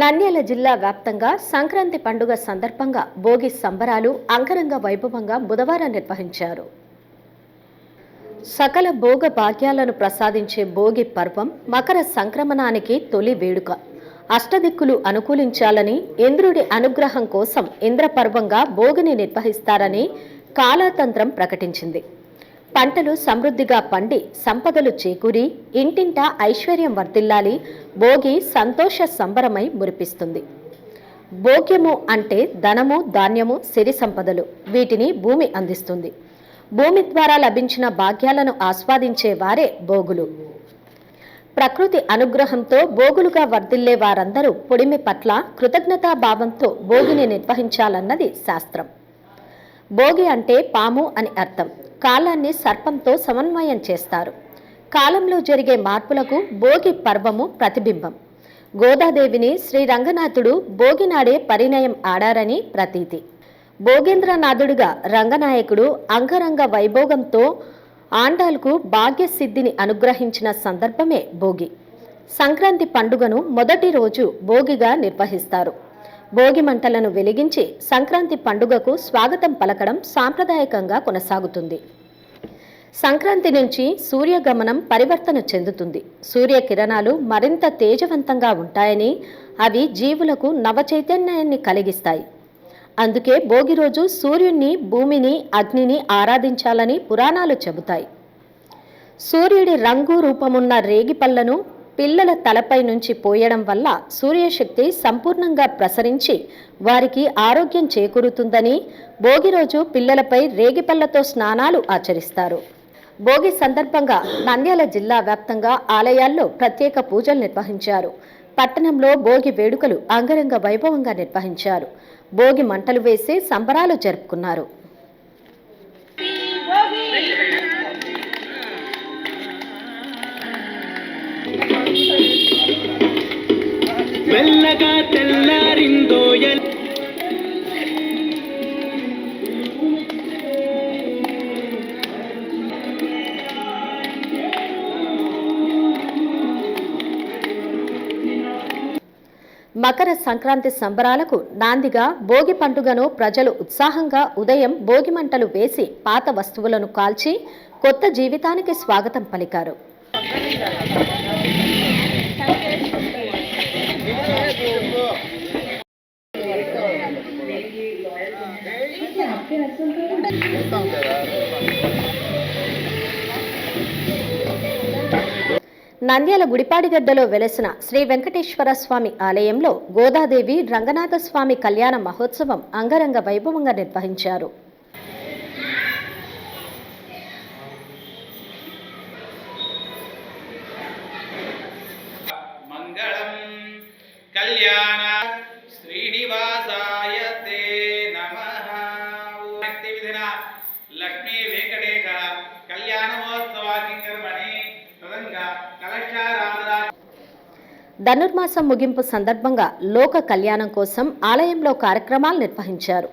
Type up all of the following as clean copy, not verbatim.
నంద్యాల జిల్లా వ్యాప్తంగా సంక్రాంతి పండుగ సందర్భంగా భోగి సంబరాలు అంగరంగ వైభవంగా బుధవారం నిర్వహించారు. సకల భోగ భాగ్యాలను ప్రసాదించే భోగి పర్వం మకర సంక్రమణానికి తొలి వేడుక. అష్టదిక్కులు అనుకూలించాలని ఇంద్రుడి అనుగ్రహం కోసం ఇంద్రపర్వంగా భోగిని నిర్వహిస్తారని కాలాతంత్రం ప్రకటించింది. పంటలు సమృద్ధిగా పండి సంపదలు చేకూరి ఇంటింటా ఐశ్వర్యం వర్ధిల్లాలి, భోగి సంతోష సంబరమై మురిపిస్తుంది. భోగ్యము అంటే ధనము, ధాన్యము, సిరి సంపదలు. వీటిని భూమి అందిస్తుంది. భూమి ద్వారా లభించిన భాగ్యాలను ఆస్వాదించే వారే భోగులు. ప్రకృతి అనుగ్రహంతో భోగులుగా వర్ధిల్లే వారందరూ పొడిమి పట్ల కృతజ్ఞతాభావంతో భోగిని నిర్వహించాలన్నది శాస్త్రం. భోగి అంటే పాము అని అర్థం. కాలాన్ని సర్పంతో సమన్వయం చేస్తారు. కాలంలో జరిగే మార్పులకు భోగి పర్వము ప్రతిబింబం. గోదాదేవిని శ్రీ రంగనాథుడు భోగినాడే పరిణయం ఆడారని ప్రతీతి. భోగేంద్రనాథుడిగా రంగనాయకుడు అంగరంగ వైభోగంతో ఆండాళ్లకు భాగ్యసిద్ధిని అనుగ్రహించిన సందర్భమే భోగి. సంక్రాంతి పండుగను మొదటి రోజు భోగిగా నిర్వహిస్తారు. భోగి మంటలను వెలిగించి సంక్రాంతి పండుగకు స్వాగతం పలకడం సాంప్రదాయకంగా కొనసాగుతుంది. సంక్రాంతి నుంచి సూర్యగమనం పరివర్తన చెందుతుంది. సూర్యకిరణాలు మరింత తేజవంతంగా ఉంటాయని, అవి జీవులకు నవచైతన్యాన్ని కలిగిస్తాయి. అందుకే భోగి రోజు సూర్యుణ్ణి, భూమిని, అగ్నిని ఆరాధించాలని పురాణాలు చెబుతాయి. సూర్యుడి రంగు రూపమున్న రేగిపళ్లను పిల్లల తలపై నుంచి పోయడం వల్ల సూర్యశక్తి సంపూర్ణంగా ప్రసరించి వారికి ఆరోగ్యం చేకూరుతుందని భోగి రోజు పిల్లలపై రేగిపళ్లతో స్నానాలు ఆచరిస్తారు. భోగి సందర్భంగా నంద్యాల జిల్లా వ్యాప్తంగా ఆలయాల్లో ప్రత్యేక పూజలు నిర్వహించారు. పట్టణంలో భోగి వేడుకలు అంగరంగ వైభవంగా నిర్వహించారు. భోగి మంటలు వేసి సంబరాలు జరుపుకున్నారు. మెల్లగా తెల్లారిందో మకర సంక్రాంతి సంబరాలకు నాందిగా భోగి పండుగను ప్రజలు ఉత్సాహంగా ఉదయం భోగి మంటలు వేసి పాత వస్తువులను కాల్చి కొత్త జీవితానికి స్వాగతం పలికారు. నంద్యాల గుడిపాడిగడ్డలో వెలసిన శ్రీ వెంకటేశ్వర స్వామి ఆలయంలో గోదాదేవి రంగనాథ స్వామి కళ్యాణ మహోత్సవం అంగరంగ వైభవంగా నిర్వహించారు. లక్ష్మీ వెంకటేశ కళ్యాణ మహోత్సవాన్ని ధనుర్మాసం ముగింపు సందర్భంగా లోక కళ్యాణం కోసం ఆలయంలో కార్యక్రమాలు నిర్వహించారు.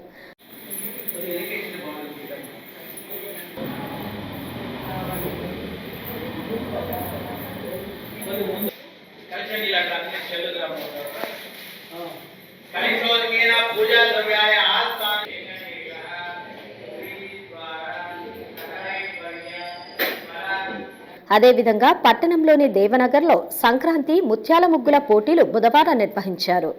అదేవిధంగా పట్టణంలోని దేవనగర్లో సంక్రాంతి ముత్యాల ముగ్గుల పోటీలు బుధవారం నిర్వహించారు.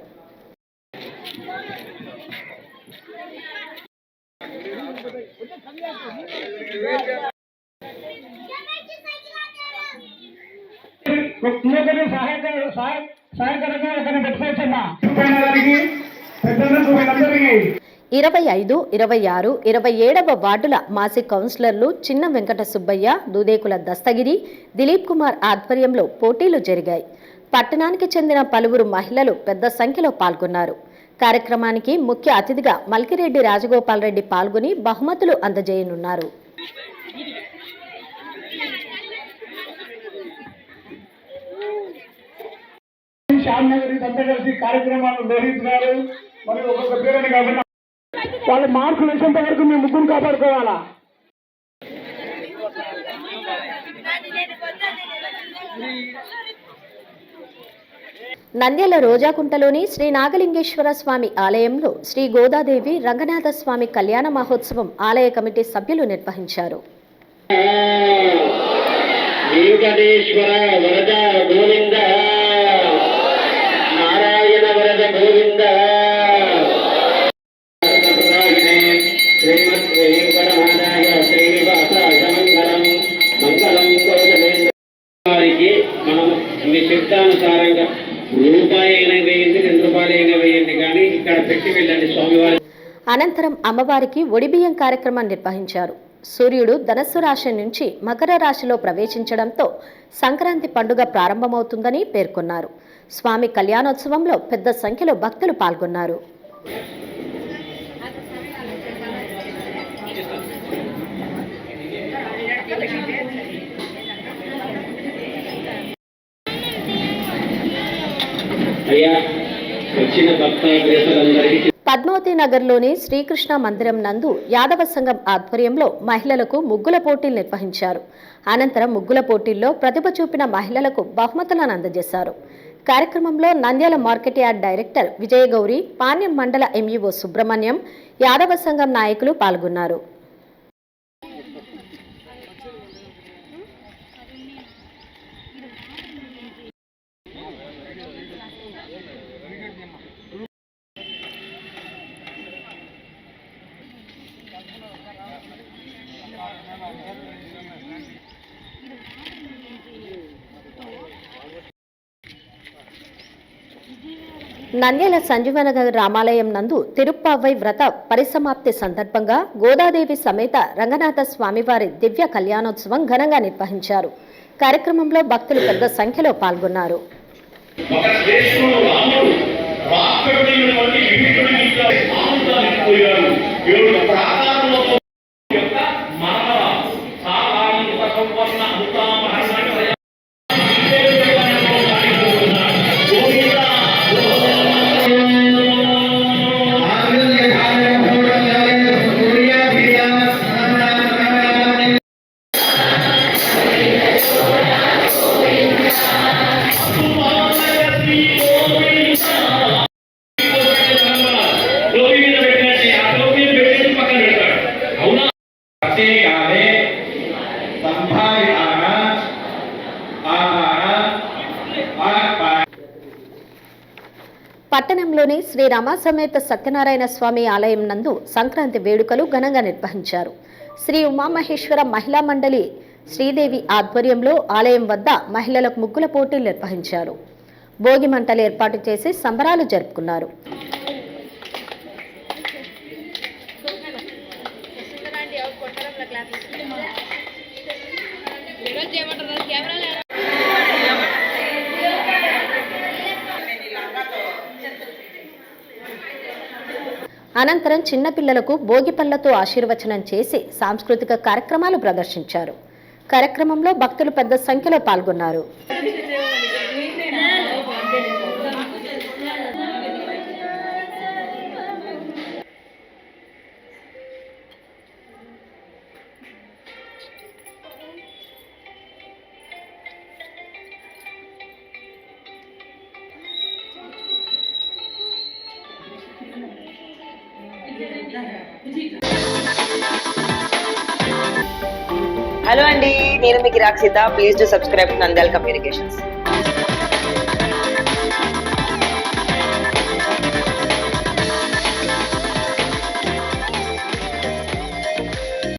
ఇరవై 25, 26, 27వ వార్డుల మాజీ కౌన్సిలర్లు చిన్న వెంకట సుబ్బయ్య, దూదేకుల దస్తగిరి, దిలీప్ కుమార్ ఆధ్వర్యంలో పోటీలు జరిగాయి. పట్టణానికి చెందిన పలువురు మహిళలు పెద్ద సంఖ్యలో పాల్గొన్నారు. కార్యక్రమానికి ముఖ్య అతిథిగా మల్కిరెడ్డి రాజగోపాల్ రెడ్డి పాల్గొని బహుమతులు అందజేయనున్నారు. వాళ్ళ మార్కులు వేసేంత వరకు మేము ముగ్గురు కాపాడుకోవాలా. నంద్యాల రోజాకుంటలోని శ్రీ నాగలింగేశ్వర స్వామి ఆలయంలో శ్రీ గోదాదేవి రంగనాథ స్వామి కళ్యాణ మహోత్సవం ఆలయ కమిటీ సభ్యులు నిర్వహించారు. వెంకటేశ్వర వరద గోవింద, నారాయణ వరద గోవింద. వారికి మనం మీ శబ్దానుసారంగా రూపాయి అయినా వేయండి, 2 రూపాయలు అయినా వేయండి, కానీ ఇక్కడ పెట్టి వెళ్ళండి స్వామివారి. అనంతరం అమ్మవారికి ఒడిబియ్యం కార్యక్రమం నిర్వహించారు. సూర్యుడు ధనస్సు రాశి నుంచి మకర రాశిలో ప్రవేశించడంతో సంక్రాంతి పండుగ ప్రారంభమవుతుందని పేర్కొన్నారు. స్వామి కళ్యాణోత్సవంలో పెద్ద సంఖ్యలో భక్తులు పాల్గొన్నారు. పద్మావతి నగర్లోని శ్రీకృష్ణ మందిరం నందు యాదవ సంఘం ఆధ్వర్యంలో మహిళలకు ముగ్గుల పోటీలు నిర్వహించారు. అనంతరం ముగ్గుల పోటీల్లో ప్రతిభ చూపిన మహిళలకు బహుమతులను అందజేశారు. కార్యక్రమంలో Nandyal market yard director Vijayagauri, Panyam మండల ఎంఈఓ సుబ్రహ్మణ్యం, యాదవ సంఘం నాయకులు పాల్గొన్నారు. నంద్యాల సంజీవనగర్ రామాలయం నందు తిరుప్పావై వ్రత పరిసమాప్తి సందర్భంగా గోదాదేవి సమేత రంగనాథ స్వామివారి దివ్య కళ్యాణోత్సవం ఘనంగా నిర్వహించారు. కార్యక్రమంలో భక్తులు పెద్ద సంఖ్యలో పాల్గొన్నారు. పట్టణంలోని శ్రీ రామసమేత సత్యనారాయణ స్వామి ఆలయం నందు సంక్రాంతి వేడుకలు ఘనంగా నిర్వహించారు. శ్రీ ఉమామహేశ్వర మహిళా మండలి శ్రీదేవి ఆధ్వర్యంలో ఆలయం వద్ద మహిళలకు ముగ్గుల పోటీలు నిర్వహించారు. భోగి మంటలు ఏర్పాటు చేసి సంబరాలు జరుపుకున్నారు. అనంతరం చిన్నపిల్లలకు భోగి పళ్లతో ఆశీర్వచనం చేసి సాంస్కృతిక కార్యక్రమాలు ప్రదర్శించారు. కార్యక్రమంలో భక్తులు పెద్ద సంఖ్యలో పాల్గొన్నారు. హలో అండి, నేను మీ కిరాక్ Seetha. Please do subscribe Nandyala communications.